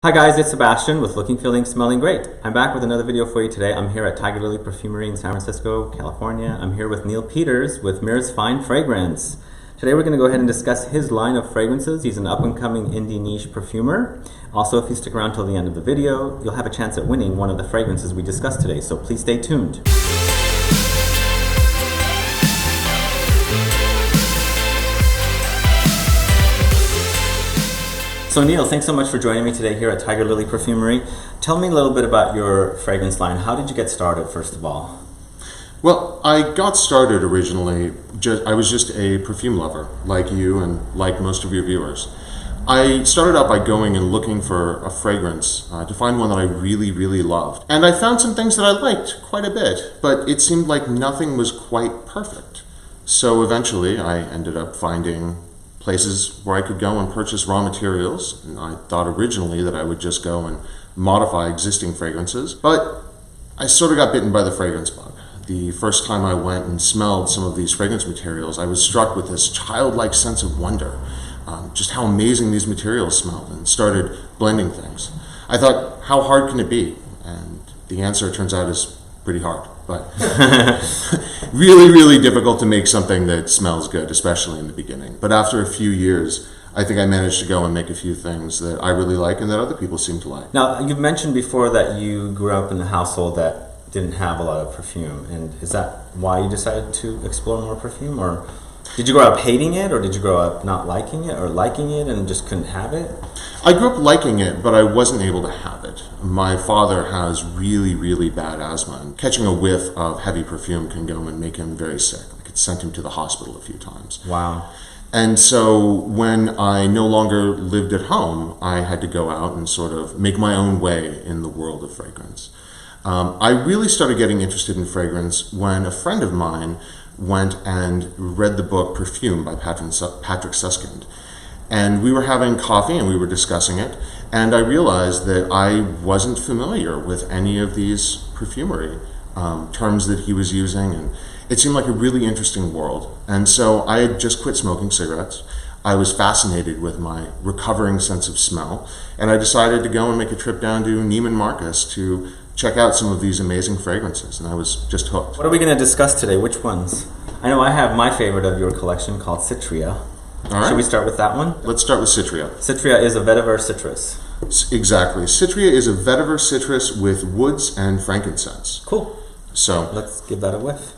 Hi guys, it's Sebastian with Looking, Feeling, Smelling Great. I'm back with another video for you today. I'm here at Tiger Lily Perfumery in San Francisco, California. I'm here with Neal Peters with Mirus Fine Fragrance. Today we're going to go ahead and discuss his line of fragrances. He's an up-and-coming indie niche perfumer. Also, if you stick around till the end of the video, you'll have a chance at winning one of the fragrances we discussed today, so please stay tuned. So Neal, thanks so much for joining me today here at Tiger Lily Perfumery. Tell me a little bit about your fragrance line. How did you get started, first of all? Well, I got started originally, I was just a perfume lover, like you and like most of your viewers. I started out by going and looking for a fragrance to find one that I really, really loved. And I found some things that I liked quite a bit, but it seemed like nothing was quite perfect. So eventually I ended up finding places where I could go and purchase raw materials. And I thought originally that I would just go and modify existing fragrances, but I sort of got bitten by the fragrance bug. The first time I went and smelled some of these fragrance materials, I was struck with this childlike sense of wonder, just how amazing these materials smelled, and started blending things. I thought, how hard can it be? And the answer, it turns out, is pretty hard, but really, really difficult to make something that smells good, especially in the beginning. But after a few years, I think I managed to go and make a few things that I really like and that other people seem to like. Now, you've mentioned before that you grew up in a household that didn't have a lot of perfume, and is that why you decided to explore more perfume, or did you grow up hating it, or did you grow up not liking it, or liking it and just couldn't have it? I grew up liking it, but I wasn't able to have it. My father has really, really bad asthma, and catching a whiff of heavy perfume can go and make him very sick. Like, it sent him to the hospital a few times. Wow. And so when I no longer lived at home, I had to go out and sort of make my own way in the world of fragrance. I really started getting interested in fragrance when a friend of mine went and read the book Perfume by Patrick Suskind. And we were having coffee and we were discussing it, and I realized that I wasn't familiar with any of these perfumery terms that he was using, and it seemed like a really interesting world. And so I had just quit smoking cigarettes. I was fascinated with my recovering sense of smell, and I decided to go and make a trip down to Neiman Marcus to check out some of these amazing fragrances, and I was just hooked. What are we going to discuss today? Which ones? I know I have my favorite of your collection called Citrea. All right. Should we start with that one? Let's start with Citrea. Citrea is a vetiver citrus. Exactly. Citrea is a vetiver citrus with woods and frankincense. Cool. So let's give that a whiff.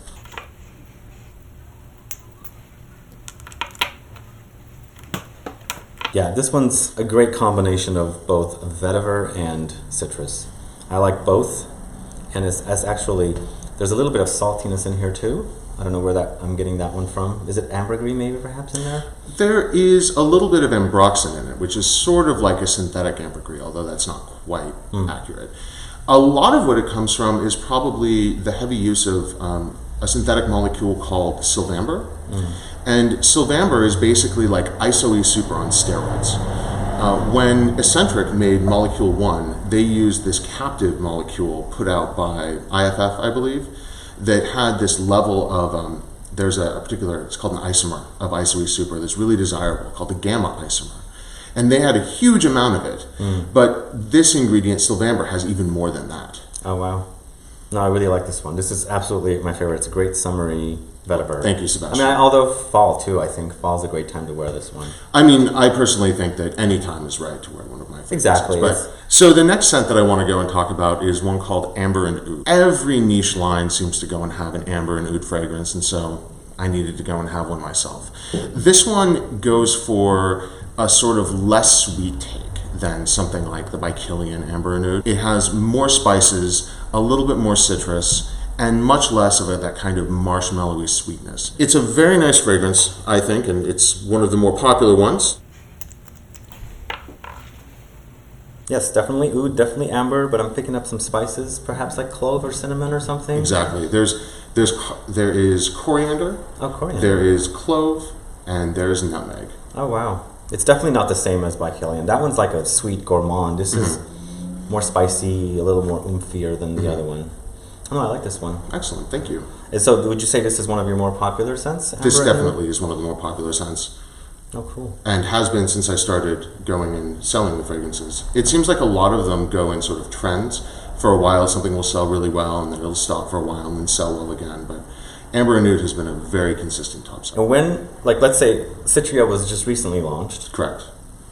Yeah, this one's a great combination of both vetiver and citrus. I like both, and it's actually, there's a little bit of saltiness in here too. I don't know where I'm getting that one from. Is it ambergris maybe perhaps in there? There is a little bit of ambroxan in it, which is sort of like a synthetic ambergris, although that's not quite accurate. A lot of what it comes from is probably the heavy use of a synthetic molecule called sylvamber. And sylvamber is basically like isoe super on steroids. When Eccentric made Molecule 1, they used this captive molecule put out by IFF, I believe, that had this level of, there's a particular, it's called an isomer of isoe super that's really desirable, called the gamma isomer. And they had a huge amount of it, but this ingredient, sylvamber, has even more than that. Oh, wow. No, I really like this one. This is absolutely my favorite. It's a great summery vetiver. Thank you, Sebastian. I mean, although fall too, I think fall's a great time to wear this one. I mean, I personally think that any time is right to wear one of my favorites. Exactly. So the next scent that I want to go and talk about is one called Amber and Oud. Every niche line seems to go and have an Amber and Oud fragrance, and so I needed to go and have one myself. This one goes for a sort of less sweet take than something like the Bikilian Amber and Oud. It has more spices, a little bit more citrus, and much less of that kind of marshmallowy sweetness. It's a very nice fragrance, I think, and it's one of the more popular ones. Yes, definitely oud, definitely amber, but I'm picking up some spices, perhaps like clove or cinnamon or something. Exactly. There is coriander. Oh, coriander. There is clove, and there is nutmeg. Oh, wow. It's definitely not the same as Bikilian. That one's like a sweet gourmand. This is more spicy, a little more oomphier than the other one. Oh, I like this one. Excellent, thank you. And so would you say this is one of your more popular scents? This definitely is one of the more popular scents. Oh, cool. And has been since I started going and selling the fragrances. It seems like a lot of them go in sort of trends. For a while, something will sell really well, and then it'll stop for a while and then sell well again. But Amber and Oud has been a very consistent top seller. And when, like, let's say Citrea was just recently launched. Correct.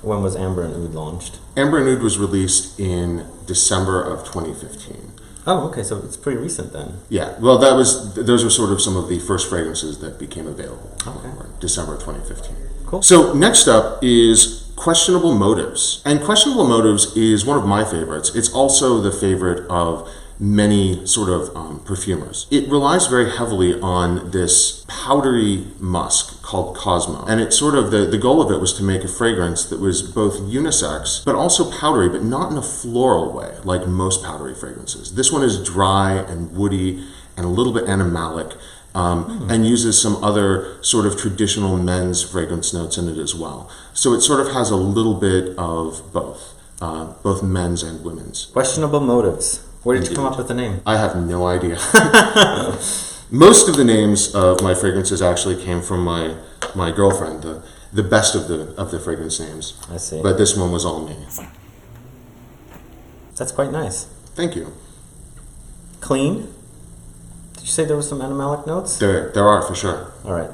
When was Amber and Oud launched? Amber and Oud was released in December of 2015. Oh, okay, so it's pretty recent then. Yeah, well, those are sort of some of the first fragrances that became available. Okay. December of 2015. Cool. So next up is Questionable Motives. And Questionable Motives is one of my favorites. It's also the favorite of many sort of perfumers. It relies very heavily on this powdery musk called Cosmo. And it's sort of, the goal of it was to make a fragrance that was both unisex, but also powdery, but not in a floral way, like most powdery fragrances. This one is dry and woody and a little bit animalic, and uses some other sort of traditional men's fragrance notes in it as well. So it sort of has a little bit of both men's and women's. Questionable Motives. Where did you come up with the name? I have no idea. Most of the names of my fragrances actually came from my girlfriend, the best of the fragrance names. I see. But this one was all me. That's quite nice. Thank you. Clean? Did you say there was some animalic notes? There are, for sure. All right.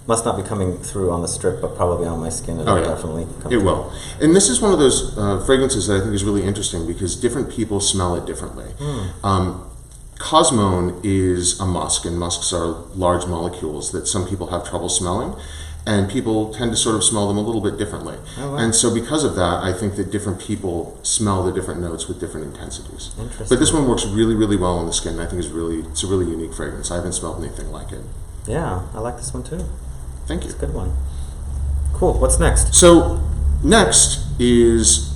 Must not be coming through on the strip, but probably on my skin it'll definitely come through. It will. And this is one of those fragrances that I think is really interesting because different people smell it differently. Cosmone is a musk, and musks are large molecules that some people have trouble smelling, and people tend to sort of smell them a little bit differently. Oh, wow. And so because of that, I think that different people smell the different notes with different intensities. Interesting. But this one works really, really well on the skin. I think it's a really unique fragrance. I haven't smelled anything like it. Yeah, I like this one too. Thank you. It's a good one. Cool. What's next? So next is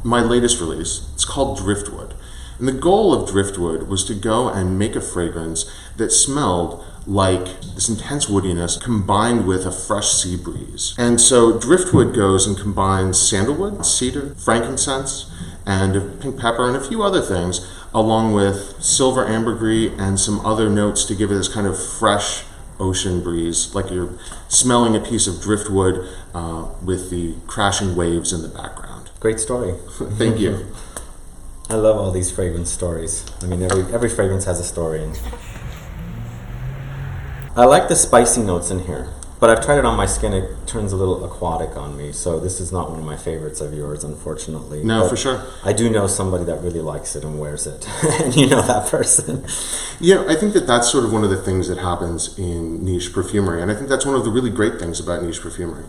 my latest release. It's called Driftwood. And the goal of Driftwood was to go and make a fragrance that smelled like this intense woodiness combined with a fresh sea breeze. And so Driftwood goes and combines sandalwood, cedar, frankincense, and pink pepper, and a few other things, along with silver ambergris and some other notes to give it this kind of fresh ocean breeze, like you're smelling a piece of driftwood with the crashing waves in the background. Great story. Thank you. I love all these fragrance stories. I mean, every fragrance has a story. And I like the spicy notes in here, but I've tried it on my skin. It turns a little aquatic on me, so this is not one of my favorites of yours, unfortunately. No, but for sure. I do know somebody that really likes it and wears it, and you know that person. Yeah, I think that that's sort of one of the things that happens in niche perfumery, and I think that's one of the really great things about niche perfumery.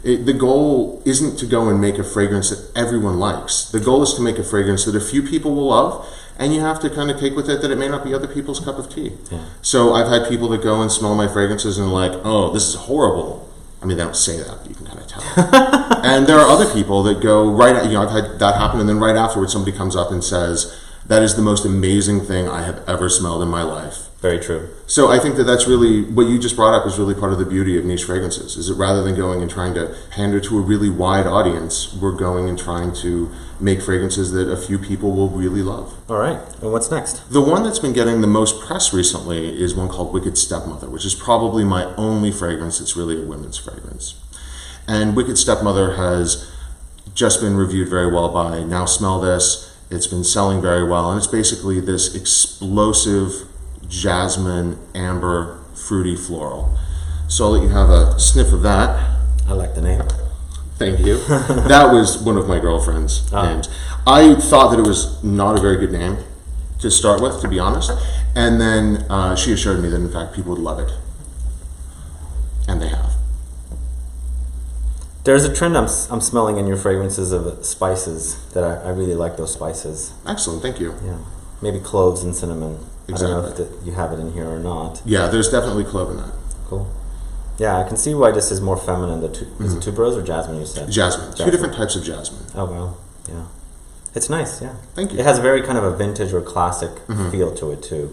The goal isn't to go and make a fragrance that everyone likes. The goal is to make a fragrance that a few people will love, and you have to kind of take with it that it may not be other people's cup of tea. Yeah. So I've had people that go and smell my fragrances and are like, oh, this is horrible. I mean, they don't say that, but you can kind of tell. And there are other people that go I've had that happen, and then right afterwards somebody comes up and says, that is the most amazing thing I have ever smelled in my life. Very true. So I think that that's really, what you just brought up is really part of the beauty of niche fragrances, is that rather than going and trying to pander to a really wide audience, we're going and trying to make fragrances that a few people will really love. All right, and what's next? The one that's been getting the most press recently is one called Wicked Stepmother, which is probably my only fragrance that's really a women's fragrance. And Wicked Stepmother has just been reviewed very well by Now Smell This. It's been selling very well, and it's basically this explosive jasmine, amber, fruity floral. So I'll let you have a sniff of that. I like the name. Thank you. That was one of my girlfriend's names. I thought that it was not a very good name to start with, to be honest. And then she assured me that, in fact, people would love it. And they have. There's a trend I'm smelling in your fragrances of spices that I really like those spices. Excellent, thank you. Yeah, maybe cloves and cinnamon. Exactly. I don't know if you have it in here or not. Yeah, there's definitely clove in that. Cool. Yeah, I can see why this is more feminine. Is it tuberose or jasmine, you said? Jasmine. Two different types of jasmine. Oh, well, yeah. It's nice, yeah. Thank you. It has a very kind of a vintage or classic feel to it, too.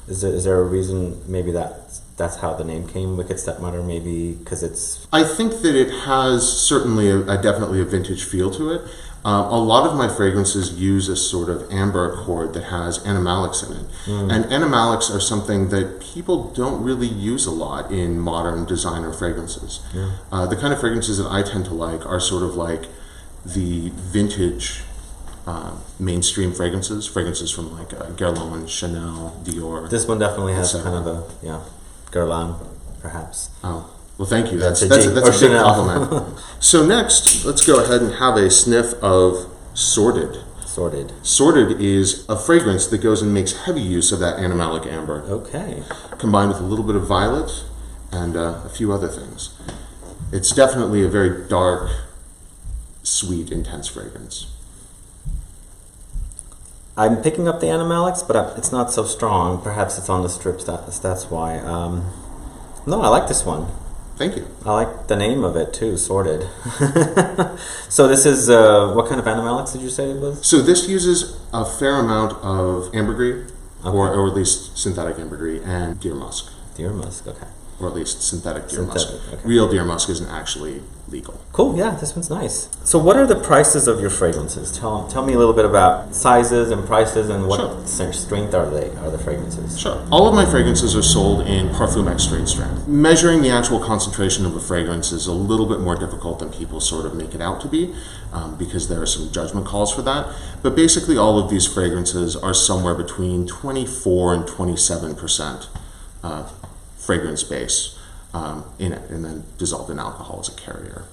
Is there a reason maybe that's how the name came, Wicked Stepmother, maybe because it's... I think that it has certainly definitely a vintage feel to it. A lot of my fragrances use a sort of amber accord that has animalics in it. And animalics are something that people don't really use a lot in modern designer fragrances. The kind of fragrances that I tend to like are sort of like the vintage mainstream fragrances from like Guerlain, Chanel, Dior. This one definitely has kind of a, Guerlain, perhaps. Oh. Well, thank you. That's a big compliment. So next, let's go ahead and have a sniff of Sordid. Sordid. Sordid is a fragrance that goes and makes heavy use of that animalic amber. Okay. Combined with a little bit of violet and a few other things. It's definitely a very dark, sweet, intense fragrance. I'm picking up the animalics, but it's not so strong. Perhaps it's on the strips, that's why. No, I like this one. Thank you. I like the name of it too, Sordid. So this is, what kind of animalics did you say it was? So this uses a fair amount of ambergris, or at least synthetic ambergris, and deer musk. Deer musk, okay. Or at least synthetic deer musk. Okay. Real deer musk isn't actually legal. Cool, yeah, this one's nice. So what are the prices of your fragrances? Tell me a little bit about sizes and prices and what strength are the fragrances? Sure. All of my fragrances are sold in Perfume extrait strength. Measuring the actual concentration of a fragrance is a little bit more difficult than people sort of make it out to be, because there are some judgment calls for that. But basically all of these fragrances are somewhere between 24 and 27% fragrance base in it, and then dissolved in alcohol as a carrier.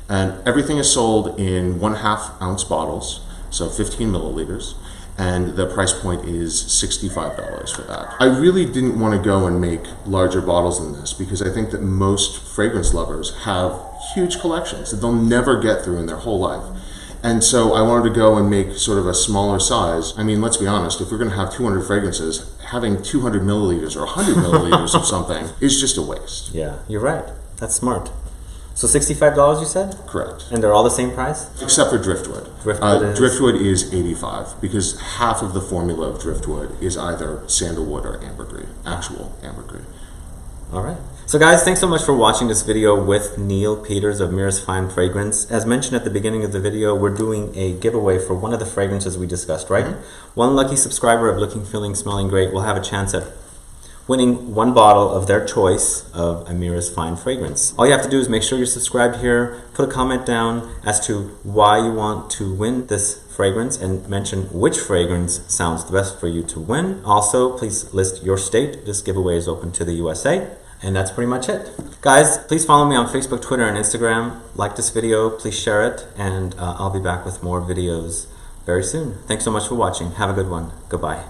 And everything is sold in 1/2 ounce bottles, so 15 milliliters, and the price point is $65 for that. I really didn't want to go and make larger bottles than this because I think that most fragrance lovers have huge collections that they'll never get through in their whole life. And so I wanted to go and make sort of a smaller size. I mean, let's be honest, if we're going to have 200 fragrances, having 200 milliliters or 100 milliliters of something is just a waste. Yeah, you're right. That's smart. So $65 you said? Correct. And they're all the same price? Except for Driftwood. Driftwood is $85 because half of the formula of Driftwood is either sandalwood or ambergris, actual ambergris. All right. So guys, thanks so much for watching this video with Neal Peters of Mirus Fine Fragrance. As mentioned at the beginning of the video, we're doing a giveaway for one of the fragrances we discussed, right? One lucky subscriber of Looking, Feeling, Smelling Great will have a chance at winning one bottle of their choice of a Mirus Fine Fragrance. All you have to do is make sure you're subscribed here, put a comment down as to why you want to win this fragrance, and mention which fragrance sounds the best for you to win. Also, please list your state. This giveaway is open to the USA. And that's pretty much it. Guys, please follow me on Facebook, Twitter, and Instagram. Like this video, please share it, and I'll be back with more videos very soon. Thanks so much for watching. Have a good one. Goodbye.